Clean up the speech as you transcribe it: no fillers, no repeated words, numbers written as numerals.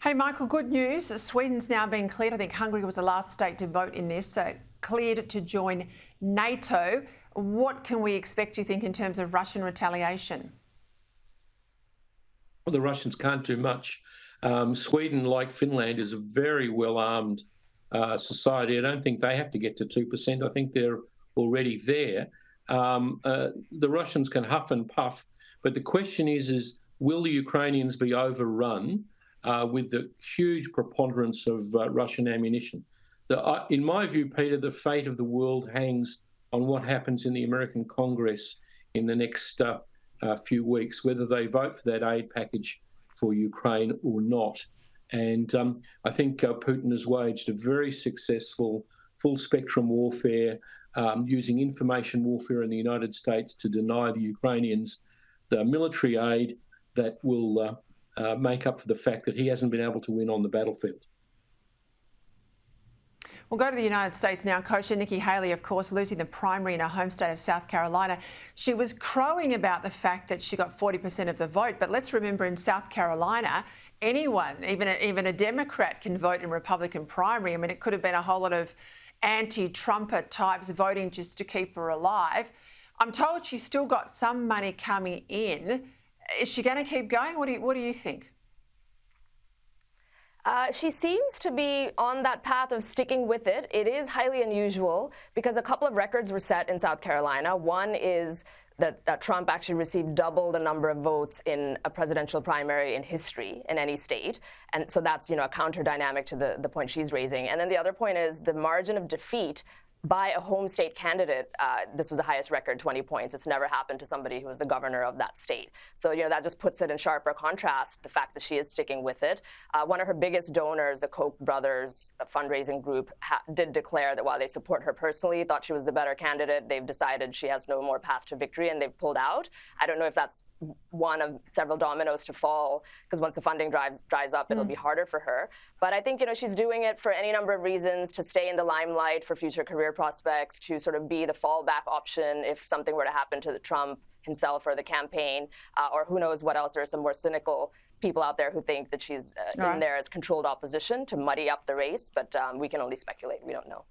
Hey, Michael, good news. Sweden's now been cleared. I think Hungary was the last state to vote in this, cleared to join NATO. What can we expect, do you think, in terms of Russian retaliation? Well, the Russians can't do much. Sweden, like Finland, is a very well-armed society. I don't think they have to get to 2%. I think they're already there. The Russians can huff and puff, but the question is will the Ukrainians be overrun with the huge preponderance of Russian ammunition? In my view, Peter, the fate of the world hangs on what happens in the American Congress in the next few weeks, whether they vote for that aid package for Ukraine or not. And I think Putin has waged a very successful full-spectrum warfare using information warfare in the United States to deny the Ukrainians the military aid that will make up for the fact that he hasn't been able to win on the battlefield. We'll go to the United States now. Kosher Nikki Haley, of course, losing the primary in her home state of South Carolina. She was crowing about the fact that she got 40% of the vote. But let's remember, in South Carolina, anyone, even a Democrat, can vote in Republican primary. I mean, it could have been a whole lot of anti-Trumper types voting just to keep her alive. I'm told she's still got some money coming in. Is she going to keep going? What do you think? She seems to be on that path of sticking with it. It is highly unusual because a couple of records were set in South Carolina. One is that Trump actually received double the number of votes in a presidential primary in history in any state. And so that's, a counter dynamic to the point she's raising. And then the other point is the margin of defeat by a home state candidate. This was the highest record, 20 points. It's never happened to somebody who was the governor of that state. So, that just puts it in sharper contrast, the fact that she is sticking with it. One of her biggest donors, the Koch brothers fundraising group, did declare that while they support her personally, thought she was the better candidate, they've decided she has no more path to victory and they've pulled out. I don't know if that's one of several dominoes to fall, because once the funding dries up, it'll be harder for her. But I think, she's doing it for any number of reasons: to stay in the limelight for future career prospects, to sort of be the fallback option if something were to happen to Trump himself or the campaign, or who knows what else. There are some more cynical people out there who think that she's in there as controlled opposition to muddy up the race, but we can only speculate. We don't know.